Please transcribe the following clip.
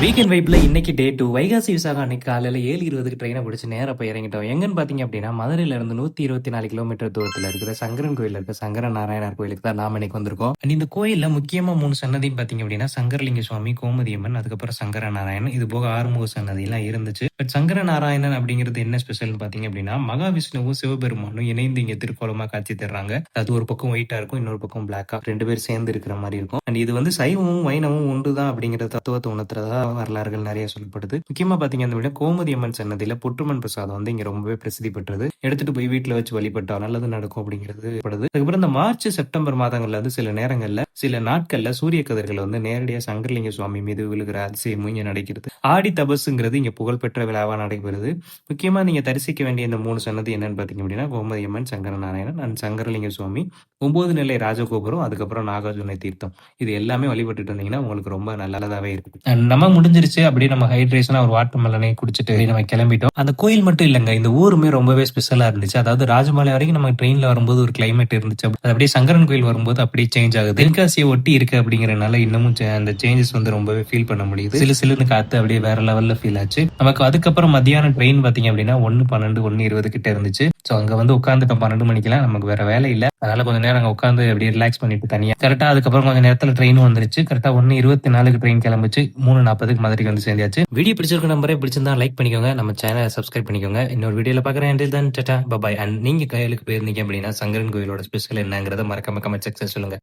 Weekend வைப்ல இன்னைக்கு டே 2 வைகாசி விசாகம் அன்னைக்கு காலையில 7:20க்கு ட்ரெயினை பிடிச்சி நேரா போய் இறங்கிட்டோம். எங்கன்னு பாத்தீங்க அப்படின்னா மதுரையில இருந்து 124 கிலோமீட்டர் தூரத்துல இருக்கிற சங்கரன் கோயில் இருக்க சங்கர நாராயணர் கோயிலுக்கு தான் நாம இன்னைக்கு வந்திருக்கோம். And இந்த கோயில்ல முக்கியமா 3 சன்னதியும் பாத்தீங்க அப்படின்னா சங்கரலிங்க சுவாமி, கோமதியம்மன், அதுக்கப்புறம் சங்கர நாராயணன், இது போக ஆறுமுக சன்னதி எல்லாம் இருந்துச்சு. பட் சங்கர நாராயணன் அப்படிங்கிறது என்ன ஸ்பெஷல்னு பாத்தீங்க அப்படின்னா மகாவிஷ்ணுவும் சிவபெருமானும் இணைந்து இங்க திருக்கோலமா காட்சி தர்றாங்க. அது ஒரு பக்கம் ஒயிட்டா இருக்கும், இன்னொரு பக்கம் பிளாக்கா, 2 பேர் சேர்ந்து இருக்கிற மாதிரி இருக்கும். அண்ட் இது வந்து சைவமும் வைணவமும் ஒன்றுதான் அப்படிங்கிற தத்துவத்தை உணர்த்துறதா வரலாறுகள் நிறைய சொல்லப்படுது. முக்கியமா பாத்தீங்க அப்படின்னா கோமதி அம்மன் சன்னதியில புற்றுமண் பிரசாதம் வந்து இங்க ரொம்பவே பிரசித்தி பெற்றது. எடுத்துட்டு போய் வீட்டுல வச்சு வழிபட்டா நல்லது நடக்கும் அப்படிங்கிறது படுது. அதுக்கப்புறம் இந்த மார்ச் செப்டம்பர் மாதங்கள்ல வந்து சில நாட்கள்ல சூரிய கதிர்கள் வந்து நேரடியா சங்கரலிங்க சுவாமி மீது விழுகிற அதிசயமும் இங்க நடக்கிறது. ஆடி தபசுங்கிறது இங்க புகழ்பெற்ற விழாவா நடைபெறுது. முக்கியமா நீங்க தரிசிக்க வேண்டிய இந்த 3 சன்னதி என்னன்னு பாத்தீங்க அப்படின்னா கோமதி அம்மன், சங்கர நாராயணன் அண்ட் சங்கரலிங்க சுவாமி, 9 நிலை ராஜகோபுரம், அதுக்கப்புறம் நாகார்ஜுன தீர்த்தம். இது எல்லாமே வழிபட்டுட்டு இருந்தீங்கன்னா உங்களுக்கு ரொம்ப நல்லதாவே இருக்கு. நம்ம முடிஞ்சிருச்சு அப்படியே நம்ம ஹைட்ரேஷனா ஒரு வாட்டர் மெலனை குடிச்சிட்டு நம்ம கிளம்பிட்டோம். அந்த கோயில் மட்டும் இல்லங்க, இந்த ஊருமே ரொம்பவே ஸ்பெஷலா இருந்துச்சு. அதாவது ராஜமலை வரைக்கும் நம்ம ட்ரெயின்ல வரும்போது ஒரு கிளைமேட் இருந்துச்சு. அது அப்படியே சங்கரன் கோயில் வரும்போது அப்படியே சேஞ்ச் ஆகுது. தென்காசியை ஒட்டி இருக்கு அப்படிங்கறதுனால இன்னமும் அந்த சேஞ்சஸ் வந்து ரொம்பவே ஃபீல் பண்ண முடியுது. சிலுன்னு காத்து அப்படியே வேற லெவல்ல ஃபீல் ஆச்சு. நமக்கு அதுக்கப்புறம் மத்தியானம் ட்ரெயின் பாத்தீங்க அப்படின்னா 1:12 1:20 கிட்ட இருந்துச்சு. சோ அங்க வந்து உட்காந்துட்டோம் 12 மணிக்கெல்லாம். நமக்கு வேற வேலை இல்ல, அதனால கொஞ்ச நேரம் அங்க உட்காந்து அப்படியே ரிலாக்ஸ் பண்ணிட்டு தனியா கரெக்டா அதுக்கப்புறம் கொஞ்சம் நேரத்துல ட்ரெயின் வந்துருச்சு. கரெக்டா 1:24க்கு ட்ரெயின் கிளம்பிச்சு. 3:40க்கு மதுரைக்கு வந்து சேர்ந்தாச்சு. வீடியோ பிடிச்சிருக்க நம்பரே பிடிச்சிருந்தா லைக் பண்ணிக்கோங்க, நம்ம சேனலை சப்ஸ்கிரைப் பண்ணிக்கோங்க. இன்னொரு வீடியோல பாக்குறேன். Tata bye. அண்ட் நீங்க கோயிலுக்கு போயிருந்தீங்க அப்படின்னா சங்கரன் கோயிலோட ஸ்பெஷல் என்னங்கறத மறக்காம கமெண்ட் செக்ஷன் சொல்லுங்க.